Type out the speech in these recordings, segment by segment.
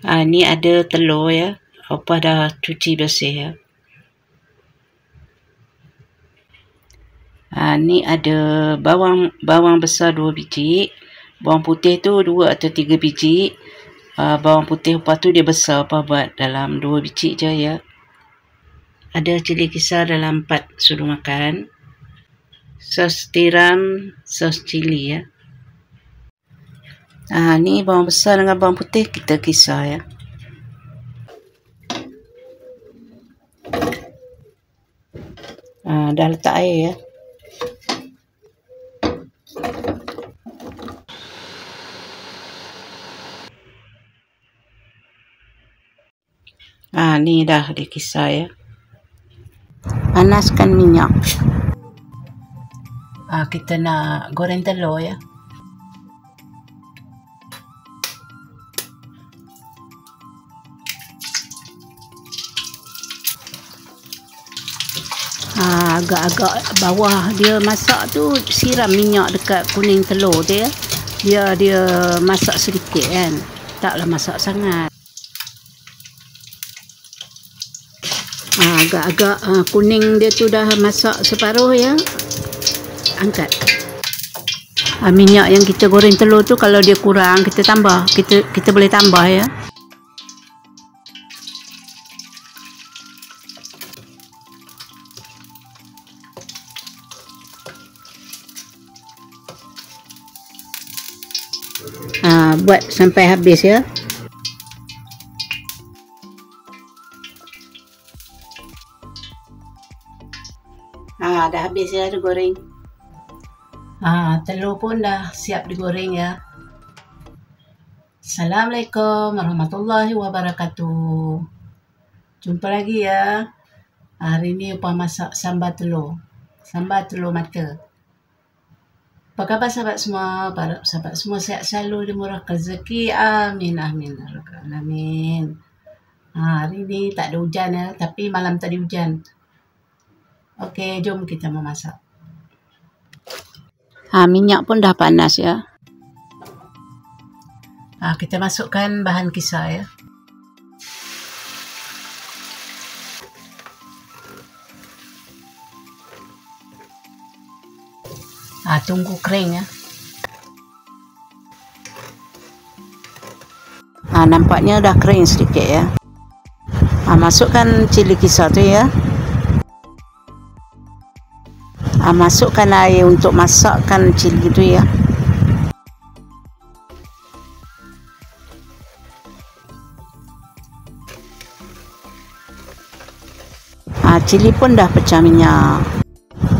Ni ada telur ya. Opah dah cuci bersih ya. Ni ada bawang besar 2 biji. Bawang putih tu 2 atau 3 biji. Bawang putih opah tu dia besar, opah buat dalam 2 biji je ya. Ada cili kisar dalam 4 sudu makan. Sos tiram, sos cili ya. Ni bawang besar dengan bawang putih kita kisar ya. Dah letak air ya. Ni dah dikisar ya. Panaskan minyak. Kita nak goreng telur ya. Agak-agak bawah dia masak tu siram minyak dekat kuning telur dia. Dia masak sedikit kan. Taklah masak sangat. Agak-agak kuning dia tu dah masak separuh ya. Angkat. Minyak yang kita goreng telur tu kalau dia kurang kita tambah. Kita boleh tambah ya. Buat sampai habis ya. Dah habis ya digoreng. Telur pun dah siap digoreng ya. Assalamualaikum warahmatullahi wabarakatuh. Jumpa lagi ya. Hari ni opah masak sambal telur. Sambal telur mata. Apa khabar sahabat semua? Harap sahabat semua sihat selalu, dimurahkan rezeki. Amin, amin. Amin. Hari ni tak ada hujan ya. Tapi malam tadi hujan. Okey, jom kita memasak. Minyak pun dah panas ya. Kita masukkan bahan kisar ya. Tunggu kering ya. Nampaknya dah kering sedikit ya. Masukkan cili kisar tu ya. Masukkan air untuk masakkan cili tu ya. Cili pun dah pecah minyak.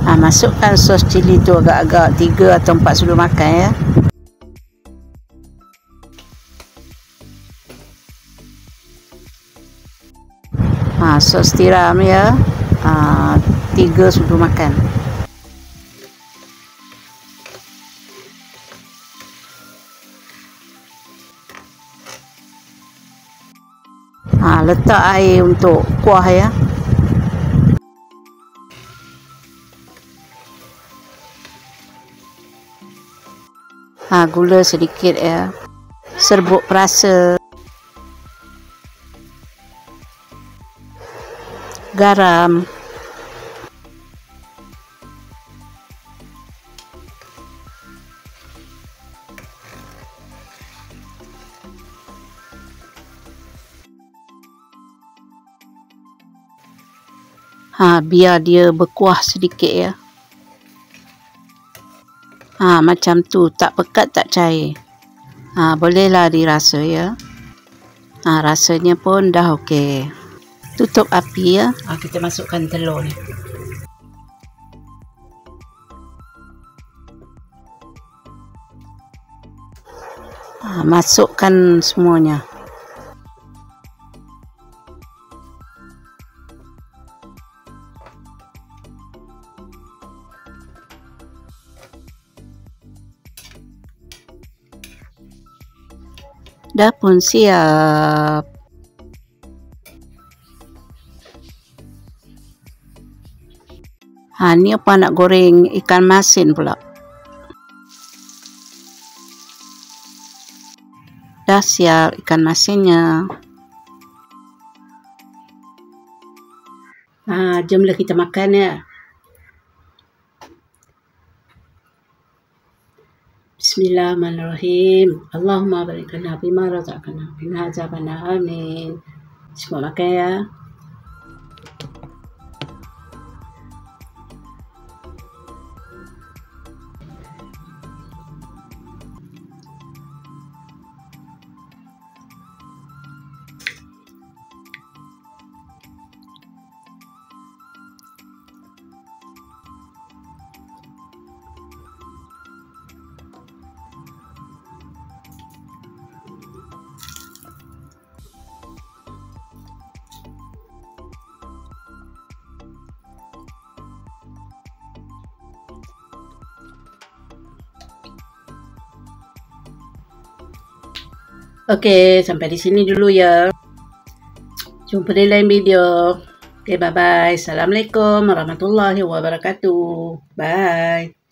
Masukkan sos cili tu agak-agak 3 atau 4 sudu makan ya. Sos tiram ya. 3 sudu makan. Letak air untuk kuah ya. Gula sedikit ya. Serbuk perasa. Garam. Biar dia berkuah sedikit ya. Macam tu, tak pekat tak cair. Bolehlah dirasa ya. Rasanya pun dah okey. Tutup api ya. Kita masukkan telur ni. Masukkan semuanya. Dah pun siap. Ni apa nak goreng ikan masin pula. Dah siap ikan masinnya. Jomlah kita makan ya. Bismillahirrahmanirrahim. Allahumma barik lana fima razaqtana qina adzabannar. Amin. Semua makan ya. Oke, sampai di sini dulu ya. Jumpa di lain video. Oke, bye-bye. Assalamualaikum warahmatullahi wabarakatuh. Bye.